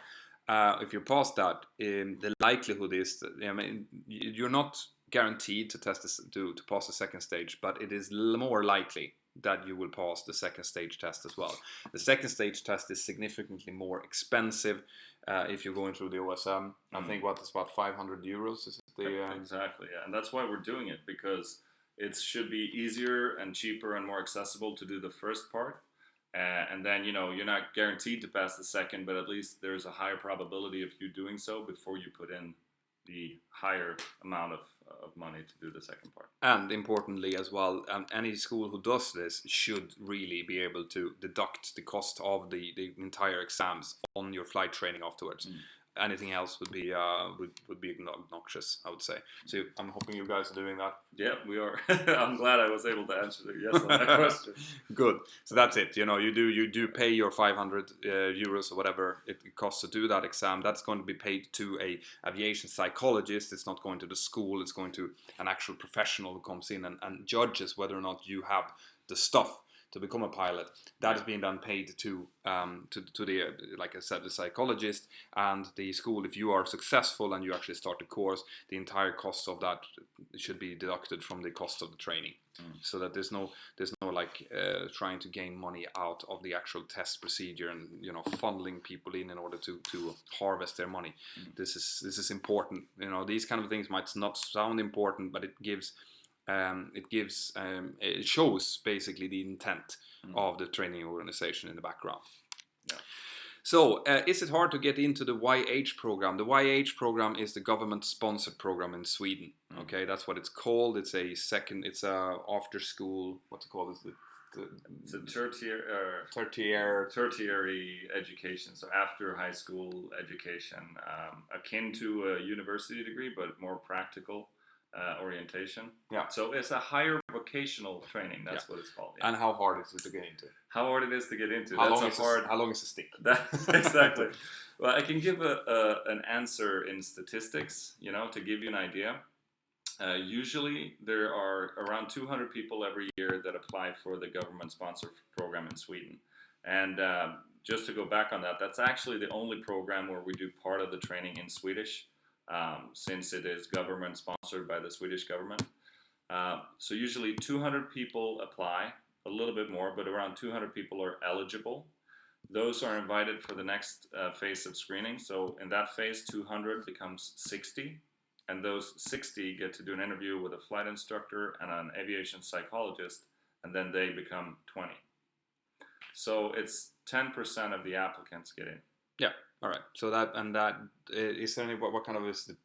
If you pass that, the likelihood is that, I mean, you're not guaranteed to test this, to pass the second stage, but it is more likely that you will pass the second stage test as well. The second stage test is significantly more expensive if you're going through the OSM. I think it's about 500 euros. Is it the, Exactly, yeah, and that's why we're doing it, because it should be easier and cheaper and more accessible to do the first part. And then, you're not guaranteed to pass the second, but at least there's a higher probability of you doing so before you put in the higher amount of money to do the second part. And importantly as well, any school who does this should really be able to deduct the cost of the entire exams on your flight training afterwards. Anything else would be obnoxious, I would say. So I'm hoping you guys are doing that. Yeah, we are. I'm glad I was able to answer the yes on that question. Good. So that's it. You do pay your 500 euros or whatever it costs to do that exam. That's going to be paid to a aviation psychologist. It's not going to the school. It's going to an actual professional who comes in and judges whether or not you have the stuff to become a pilot. That is being then paid to the, like I said, the psychologist and the school. If you are successful and you actually start the course, the entire cost of that should be deducted from the cost of the training, so that there's no like trying to gain money out of the actual test procedure and funneling people in order to harvest their money. This is important. These kind of things might not sound important, but it shows basically the intent of the training organization in the background. Yeah. So, is it hard to get into the YH program? The YH program is the government-sponsored program in Sweden. Okay, that's what it's called. It's a after-school. What's it called? It's a tertiary education, so after high school education, akin to a university degree, but more practical. Orientation. Yeah. So it's a higher vocational training. That's what it's called. Yeah. And how hard is it to get into? How hard it is to get into? How long is a stick? Exactly. Well, I can give an answer in statistics. To give you an idea. Usually, there are around 200 people every year that apply for the government-sponsored program in Sweden. And just to go back on that, that's actually the only program where we do part of the training in Swedish. Since it is government sponsored by the Swedish government. So usually 200 people apply, a little bit more, but around 200 people are eligible. Those are invited for the next phase of screening. So in that phase, 200 becomes 60, and those 60 get to do an interview with a flight instructor and an aviation psychologist, and then they become 20. So it's 10% of the applicants get in. Yeah. All right. So is there any what kind of is the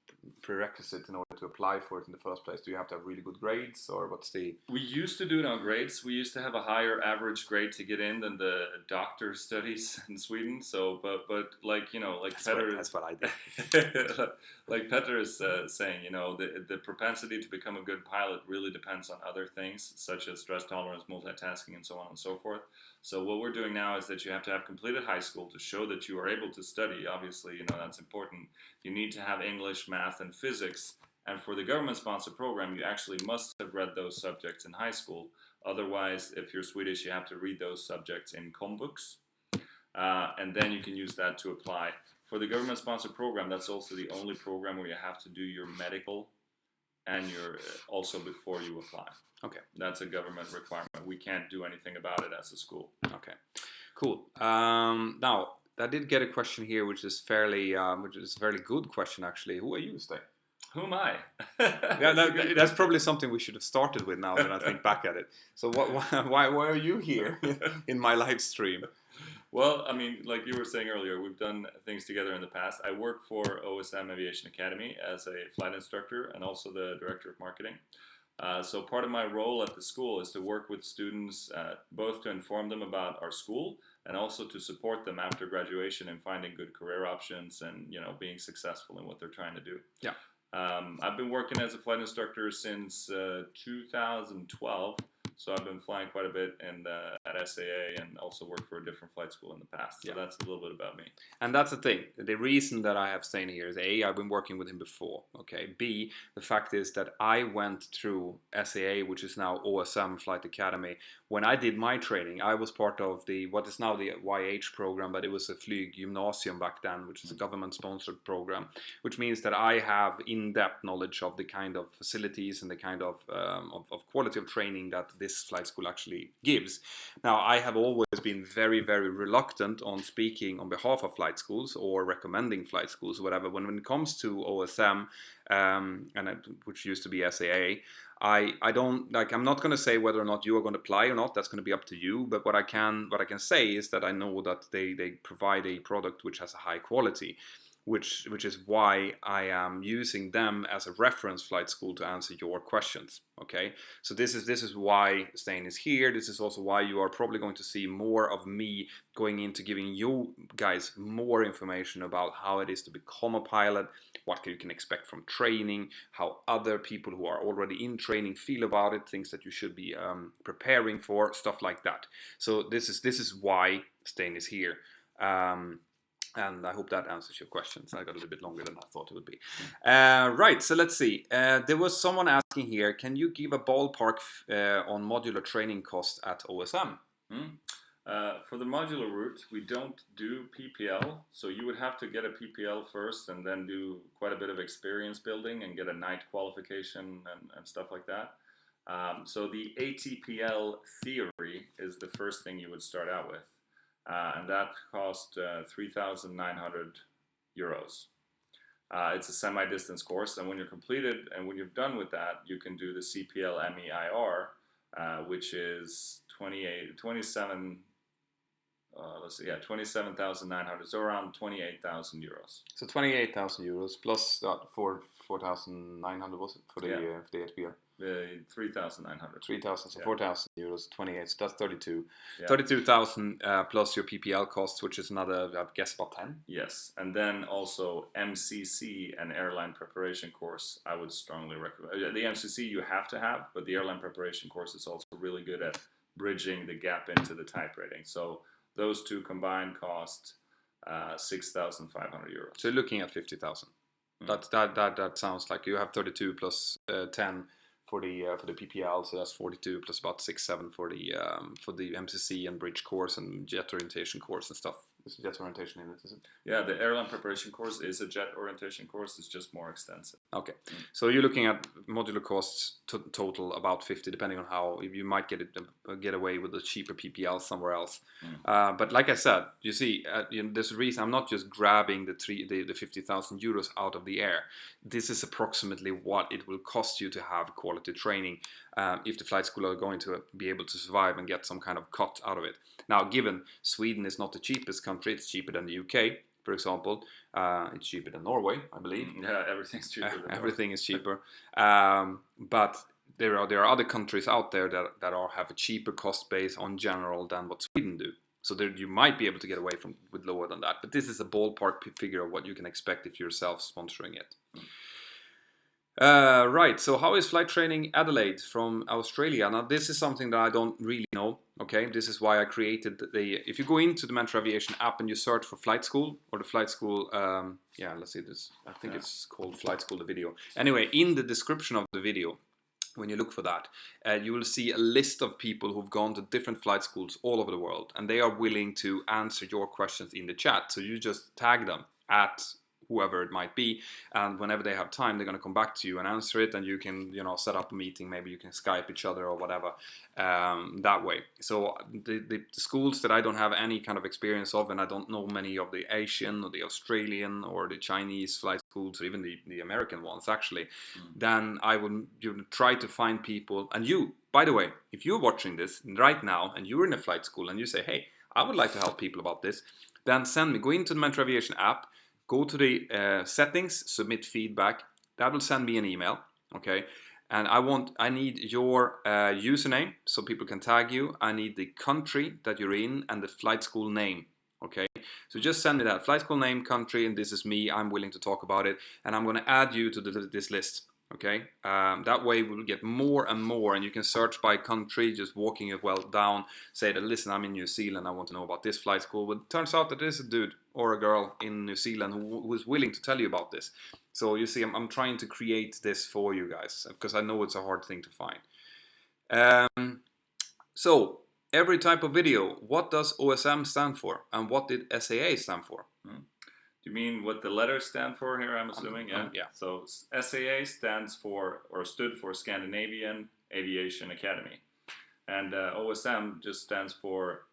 prerequisite in order to apply for it in the first place? Do you have to have really good grades, or what's the? We used to do it on grades. We used to have a higher average grade to get in than the doctor studies in Sweden. So, but like Petter, that's what I did. Like Petter is saying, the propensity to become a good pilot really depends on other things such as stress tolerance, multitasking, and so on and so forth. So what we're doing now is that you have to have completed high school to show that you are able to study. Obviously, that's important. You need to have English, math, and physics. And for the government-sponsored program, you actually must have read those subjects in high school. Otherwise, if you're Swedish, you have to read those subjects in komvux. And then you can use that to apply. For the government-sponsored program, that's also the only program where you have to do your medical and your also before you apply. Okay. That's a government requirement. We can't do anything about it as a school. Okay. Cool. Now, I did get a question here, which is a fairly good question, actually. Who are you, Stein? Who am I? Yeah, that's probably something we should have started with now that I think back at it. So why are you here in my live stream? Well, I mean, like you were saying earlier, we've done things together in the past. I work for OSM Aviation Academy as a flight instructor and also the director of marketing. So part of my role at the school is to work with students, both to inform them about our school and also to support them after graduation in finding good career options and being successful in what they're trying to do. Yeah. I've been working as a flight instructor since 2012. So I've been flying quite a bit at SAA and also worked for a different flight school in the past. So that's a little bit about me. And that's the thing. The reason that I have Stein here is A, I've been working with him before. Okay. B, the fact is that I went through SAA, which is now OSM Flight Academy. When I did my training, I was part of what is now the YH program, but it was a Flyg Gymnasium back then, which is a government-sponsored program, which means that I have in-depth knowledge of the kind of facilities and the kind of quality of training that this flight school actually gives. Now, I have always been very, very reluctant on speaking on behalf of flight schools or recommending flight schools or whatever. When it comes to OSM, which used to be SAA, I don't like. I'm not going to say whether or not you are going to apply or not. That's going to be up to you. But what I can say is that I know that they provide a product which has a high quality, which is why I am using them as a reference flight school to answer your questions. Okay, so this is why Stein is here. This is also why you are probably going to see more of me going into giving you guys more information about how it is to become a pilot, what you can expect from training, how other people who are already in training feel about it, things that you should be preparing for, stuff like that. So this is why Stein is here. And I hope that answers your questions. I got a little bit longer than I thought it would be. Right, so let's see. There was someone asking here, can you give a ballpark on modular training cost at OSM? For the modular route, we don't do PPL. So you would have to get a PPL first and then do quite a bit of experience building and get a night qualification and stuff like that. So the ATPL theory is the first thing you would start out with. And that cost 3,900 euros. It's a semi-distance course, and when you're completed and when you're done with that, you can do the CPL MEIR, which is 27,900, so around 28,000 euros. So 28,000 euros plus that 4,900 was it for the ATPL? 3,900. 3,000, so 4,000 euros, 28, so that's 32. Yeah. 32,000 plus your PPL costs, which is another, I guess, about 10? Yes, and then also MCC, an airline preparation course, I would strongly recommend. The MCC you have to have, but the airline preparation course is also really good at bridging the gap into the type rating. So those two combined cost 6,500 euros. So you're looking at 50,000. That sounds like you have 32 plus 10 for the PPL, so that's 42 plus about 6-7 for the MCC and bridge course and jet orientation course and stuff. Is jet orientation in it, is it? Yeah, the airline preparation course is a jet orientation course. It's just more extensive. Okay, so you're looking at modular costs total about 50, depending on how you might get away with a cheaper PPL somewhere else. But like I said, you see, there's a reason I'm not just grabbing the 50,000 euros out of the air. This is approximately what it will cost you to have quality training if the flight school are going to be able to survive and get some kind of cut out of it. Now, given Sweden is not the cheapest country, it's cheaper than the UK, for example. It's cheaper than Norway, I believe. Yeah, everything's cheaper. Everything is cheaper. But there are other countries out there that have a cheaper cost base on general than what Sweden do. So there, you might be able to get away with lower than that. But this is a ballpark figure of what you can expect if you're self-sponsoring it. Right, so how is flight training Adelaide from Australia? Now this is something that I don't really know, okay? This is why I created if you go into the Mentour Aviation app and you search for flight school or the flight school, let's see this, I think it's called flight school, the video. Anyway, in the description of the video, when you look for that, you will see a list of people who've gone to different flight schools all over the world, and they are willing to answer your questions in the chat. So you just tag them at whoever it might be, and whenever they have time, they're going to come back to you and answer it, and you can, set up a meeting. Maybe you can Skype each other or whatever, that way. So the schools that I don't have any kind of experience of, and I don't know many of the Asian or the Australian or the Chinese flight schools, or even the American ones actually, then I would try to find people. And you, by the way, if you're watching this right now and you're in a flight school and you say, hey, I would like to help people about this, then go into the Mentour Aviation app, go to the settings, submit feedback. That will send me an email, okay? And I need your username so people can tag you. I need the country that you're in and the flight school name, okay? So just send me that flight school name, country, and this is me. I'm willing to talk about it, and I'm going to add you to this list. Okay, that way we'll get more and more, and you can search by country, just walking it well down, say that, listen, I'm in New Zealand, I want to know about this flight school. But it turns out that there's a dude or a girl in New Zealand who is willing to tell you about this. So you see, I'm trying to create this for you guys, because I know it's a hard thing to find. So every type of video, what does OSM stand for, and what did SAA stand for? You mean what the letters stand for here, I'm assuming? Yeah. So SAA stands for, or stood for, Scandinavian Aviation Academy. And OSM just stands for,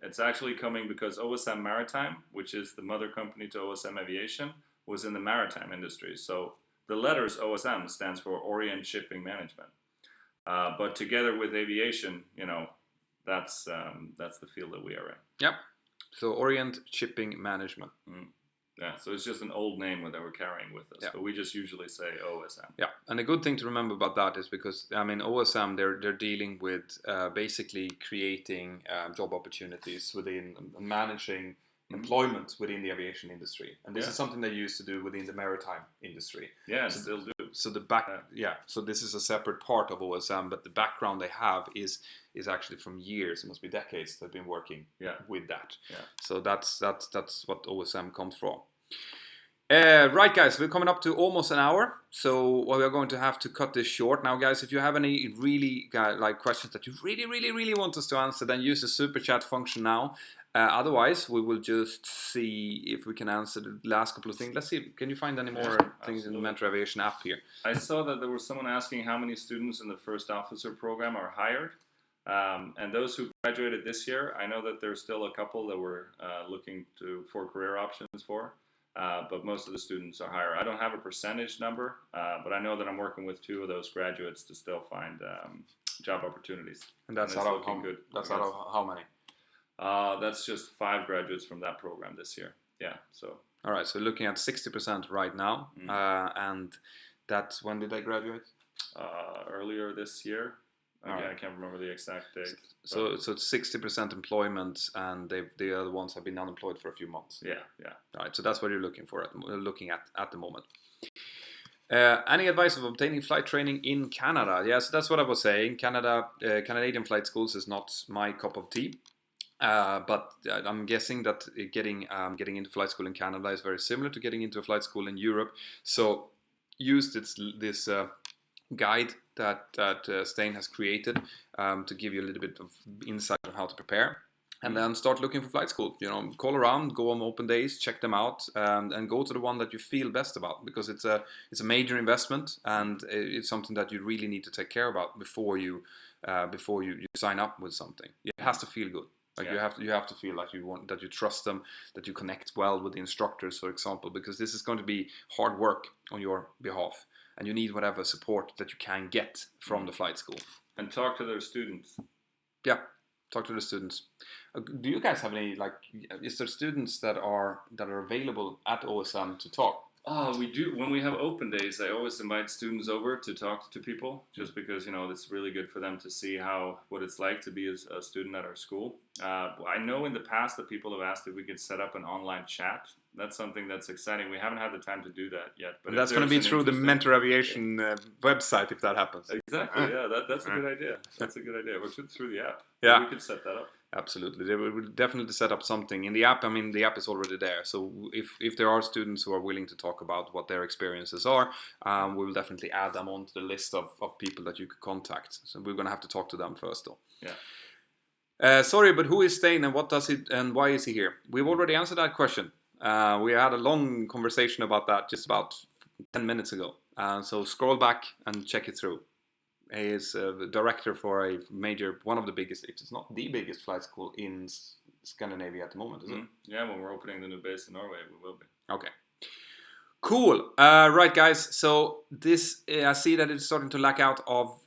it's actually coming because OSM Maritime, which is the mother company to OSM Aviation, was in the maritime industry. So the letters OSM stands for Orient Shipping Management. But together with aviation, that's the field that we are in. Yep. So Orient Shipping Management. Yeah, so it's just an old name that we're carrying with us, but we just usually say OSM. Yeah, and the good thing to remember about that is because, OSM, they're dealing with basically creating job opportunities within managing employment within the aviation industry. And this is something they used to do within the maritime industry. Yeah, so, still do. So so this is a separate part of OSM, but the background they have is actually from years, it must be decades they've been working with that. Yeah. So that's what OSM comes from. Right, guys, we're coming up to almost an hour, so we are going to have to cut this short. Now, guys, if you have any really questions that you really want us to answer, then use the super chat function now. Otherwise, we will just see if we can answer the last couple of things. Let's see, can you find any more things in the Mentour Aviation app here? I saw that there was someone asking how many students in the first officer program are hired. And those who graduated this year, I know that there's still a couple that we're looking for career options for. But most of the students are hired. I don't have a percentage number, but I know that I'm working with 2 of those graduates to still find job opportunities. And that's out of how many? That's just 5 graduates from that program this year. Yeah. So. All right. So looking at 60% right now, and that's when did they graduate? Earlier this year. Again, I can't remember the exact date. So it's 60% employment, and the other ones have been unemployed for a few months. Yeah. All right, so that's what you're looking at the moment. Any advice of obtaining flight training in Canada? Yes, that's what I was saying. Canadian flight schools is not my cup of tea. But I'm guessing that getting into flight school in Canada is very similar to getting into a flight school in Europe. So use this guide that Stein has created to give you a little bit of insight on how to prepare, and then start looking for flight school. Call around, go on open days, check them out, and go to the one that you feel best about, because it's a major investment, and it's something that you really need to take care about before you sign up with something. It has to feel good. You have to feel like that you trust them, that you connect well with the instructors, for example, because this is going to be hard work on your behalf. And you need whatever support that you can get from the flight school. And talk to their students. Yeah, talk to the students. Do you guys have any, is there students that are available at OSM to talk? Oh, we do. When we have open days, I always invite students over to talk to people, just because, it's really good for them to see what it's like to be a student at our school. I know in the past that people have asked if we could set up an online chat. That's something that's exciting. We haven't had the time to do that yet. But that's going to be through the Mentour Aviation website if that happens. Exactly, yeah. That's a good idea. That's a good idea. We'll do it through the app. Yeah. We could set that up. Absolutely. They will definitely set up something. In the app, the app is already there. So if there are students who are willing to talk about what their experiences are, we will definitely add them onto the list of people that you could contact. So we're going to have to talk to them first, though. Yeah. Sorry, but who is Stein, and what does it, and why is he here? We've already answered that question. We had a long conversation about that just about 10 minutes ago. So scroll back and check it through. He is the director for a major, one of the biggest, if it's not the biggest flight school in Scandinavia at the moment, is it? Yeah, when we're opening the new base in Norway, we will be. Okay. Cool. Right, guys. So this, I see that it's starting to lack out of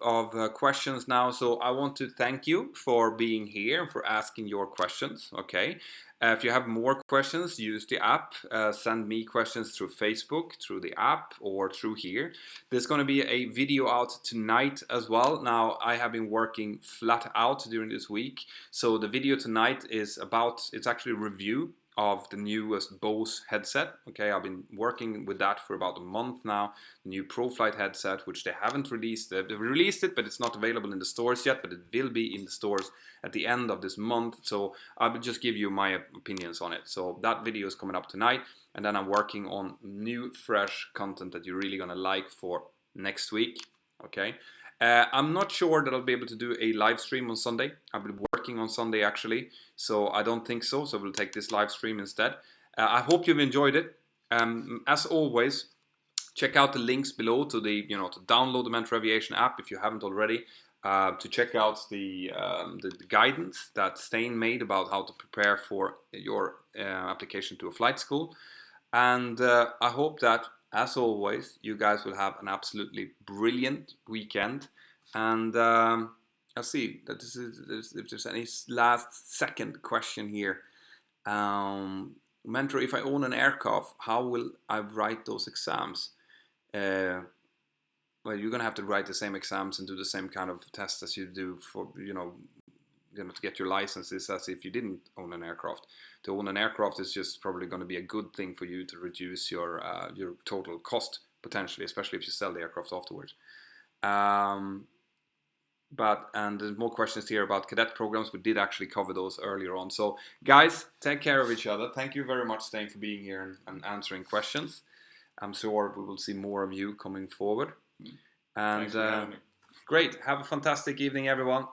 questions now. So I want to thank you for being here and for asking your questions. Okay. If you have more questions, use the app. Send me questions through Facebook, through the app, or through here. There's going to be a video out tonight as well. Now, I have been working flat out during this week. So the video tonight is about, it's actually a review of the newest Bose headset. Okay, I've been working with that for about a month now. The new ProFlight headset, which they haven't released. They've released it, but it's not available in the stores yet, but it will be in the stores at the end of this month. So I will just give you my opinions on it. So that video is coming up tonight, and then I'm working on new, fresh content that you're really gonna like for next week. Okay. I'm not sure that I'll be able to do a live stream on Sunday. I'll be working on Sunday actually, so I don't think so. So we'll take this live stream instead. I hope you've enjoyed it. As always, check out the links below to the to download the Mentour Aviation app if you haven't already. To check out the guidance that Stein made about how to prepare for your application to a flight school, and I hope that, as always, you guys will have an absolutely brilliant weekend. And I'll see that if there's any last second question here. Mentor, if I own an aircraft, how will I write those exams? Well, you're gonna have to write the same exams and do the same kind of tests as you do for to get your licenses as if you didn't own an aircraft. To own an aircraft is just probably going to be a good thing for you to reduce your total cost potentially, especially if you sell the aircraft afterwards. And there's more questions here about cadet programs. We did actually cover those earlier on. So guys, take care of each other. Thank you very much, Stein, for being here and answering questions. I'm sure we will see more of you coming forward. And Thanks for having me. Great. Have a fantastic evening, everyone.